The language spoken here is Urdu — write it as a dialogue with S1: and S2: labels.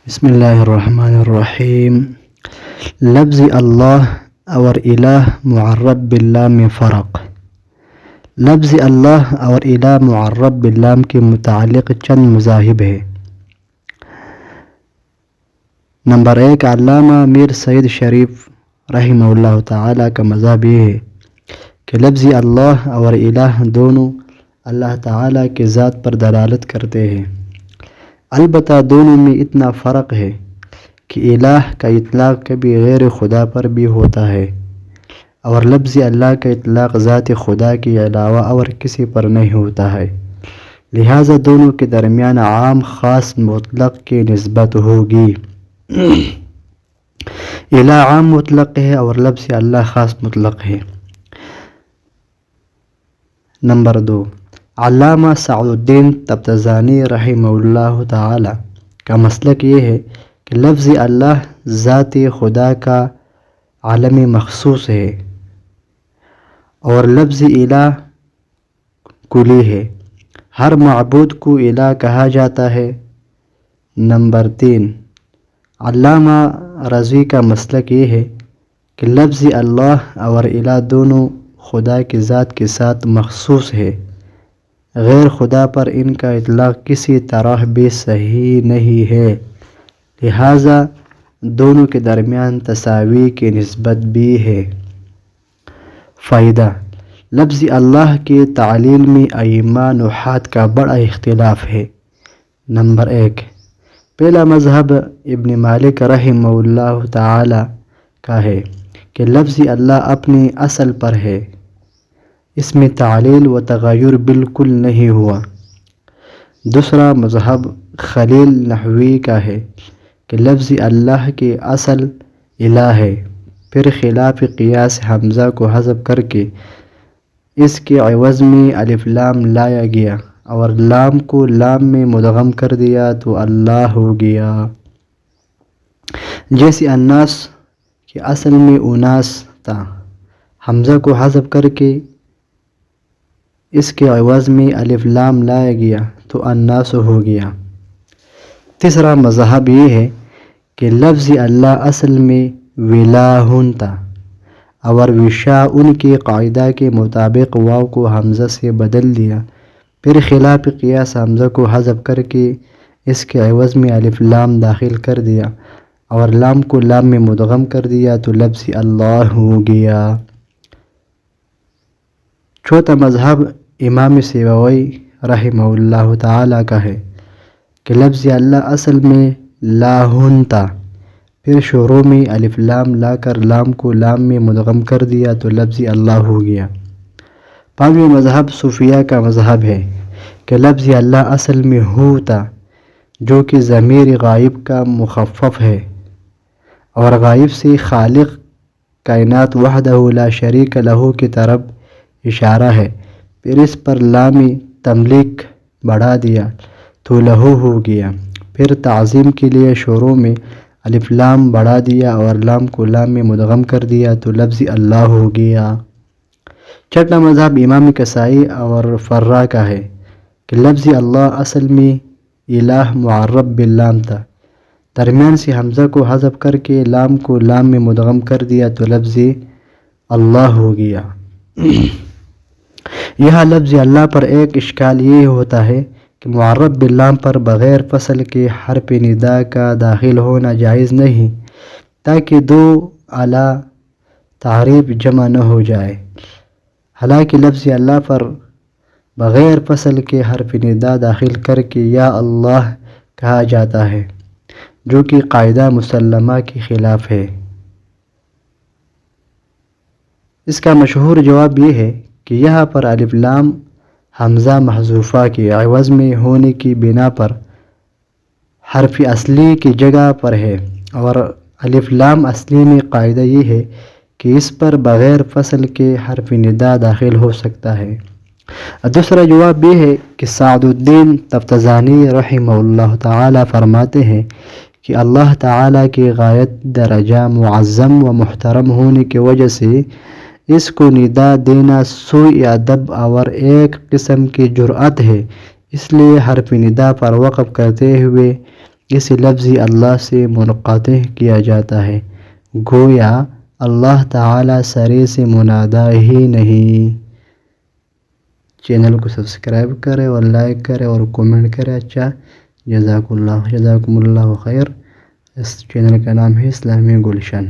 S1: بسم اللہ الرحمن الرحیم۔ لفظ اللہ اور الہ معرب باللام میں فرق۔ لفظ اللہ اور الہ معرب باللام کے متعلق چند مذاہب ہے۔ نمبر 1، علامہ میر سعید شریف رحمہ اللہ تعالیٰ کا مذہب یہ ہے کہ لفظ اللہ اور الہ دونوں اللہ تعالیٰ کے ذات پر دلالت کرتے ہیں، البتہ دونوں میں اتنا فرق ہے کہ الہ کا اطلاق کبھی غیر خدا پر بھی ہوتا ہے اور لفظ اللہ کا اطلاق ذات خدا کے علاوہ اور کسی پر نہیں ہوتا ہے، لہٰذا دونوں کے درمیان عام خاص مطلق کی نسبت ہوگی۔ الہ عام مطلق ہے اور لفظ اللہ خاص مطلق ہے۔ نمبر 2، علامہ سعد الدین تبتزانی رحمہ اللہ تعالی کا مسلک یہ ہے کہ لفظ اللہ ذات خدا کا عالم مخصوص ہے اور لفظ الہ کلی ہے، ہر معبود کو الہ کہا جاتا ہے۔ نمبر 3، علامہ رضوی کا مسلک یہ ہے کہ لفظ اللہ اور الہ دونوں خدا کی ذات کے ساتھ مخصوص ہے، غیر خدا پر ان کا اطلاق کسی طرح بھی صحیح نہیں ہے، لہٰذا دونوں کے درمیان تساوی کی نسبت بھی ہے۔ فائدہ: لفظ اللہ کی تعلیل میں ائمہ نحات کا بڑا اختلاف ہے۔ نمبر 1، پہلا مذہب ابن مالک رحمہ اللہ تعالی کا ہے کہ لفظ اللہ اپنی اصل پر ہے، اس میں تعلیل و تغیر بالکل نہیں ہوا۔ دوسرا مذہب خلیل نحوی کا ہے کہ لفظ اللہ کی اصل الہ ہے، پھر خلاف قیاس حمزہ کو حذف کر کے اس کے عوض میں الف لام لایا گیا اور لام کو لام میں مدغم کر دیا تو اللہ ہو گیا، جیسے الناس کہ اصل میں اناس تھا، حمزہ کو حذف کر کے اس کے عوض میں الف لام لایا گیا تو الناس ہو گیا۔ تیسرا مذہب یہ ہے کہ لفظ اللہ اصل میں ولاہن تھا اور وشا ان کے قاعدہ کے مطابق واو کو حمزہ سے بدل دیا، پھر خلاف قیاس حمزہ کو حذف کر کے اس کے عوض میں الف لام داخل کر دیا اور لام کو لام میں مدغم کر دیا تو لفظ اللہ ہو گیا۔ چوتھا مذہب امام سیبوی رحمہ اللہ تعالی کا ہے کہ لفظ اللہ اصل میں لاہن تھا، پھر شروع میں الف لام لا کر لام کو لام میں مدغم کر دیا تو لفظ اللہ ہو گیا۔ پانچویں مذہب صوفیہ کا مذہب ہے کہ لفظ اللہ اصل میں ہو تھا، جو کہ ضمیر غائب کا مخفف ہے اور غائب سے خالق کائنات وحدہ لا شریک لہ کی طرف اشارہ ہے، پھر اس پر لام تملیک بڑھا دیا تو لہو ہو گیا، پھر تعظیم کے لیے شروع میں الف لام بڑھا دیا اور لام کو لام میں مدغم کر دیا تو لفظ اللہ ہو گیا۔ چھٹا مذہب امام کسائی اور فرا کا ہے کہ لفظ اللہ اصل میں الہ معرب باللام تھا، درمیان سے حمزہ کو حذف کر کے لام کو لام میں مدغم کر دیا تو لفظ اللہ ہو گیا۔ یہاں لفظ اللہ پر ایک اشکال یہ ہوتا ہے کہ معرب باللام پر بغیر فصل کے حرف ندا کا داخل ہونا جائز نہیں، تاکہ دو اعلیٰ تعریف جمع نہ ہو جائے، حالانکہ لفظ اللہ پر بغیر فصل کے حرف ندا داخل کر کے یا اللہ کہا جاتا ہے، جو کہ قاعدہ مسلمہ کے خلاف ہے۔ اس کا مشہور جواب یہ ہے کہ یہاں پر الف لام حمزہ محذوفہ کے عوض میں ہونے کی بنا پر حرف اصلی کی جگہ پر ہے اور الف لام اصلی میں قاعدہ یہ ہے کہ اس پر بغیر فصل کے حرف ندا داخل ہو سکتا ہے۔ دوسرا جواب یہ ہے کہ سعد الدین تبتزانی رحمہ اللہ تعالی فرماتے ہیں کہ اللہ تعالی کی غایت درجہ معظم و محترم ہونے کی وجہ سے اس کو ندا دینا سوء ادب اور ایک قسم کی جرأت ہے، اس لیے حرف ندا پر وقف کرتے ہوئے اسے لفظی اللہ سے منقطع کیا جاتا ہے، گویا اللہ تعالیٰ سرے سے منادہ ہی نہیں۔ چینل کو سبسکرائب کرے اور لائک کرے اور کومنٹ کرے۔ اچھا، جزاکم اللہ خیر۔ اس چینل کا نام ہے اسلامی گلشن۔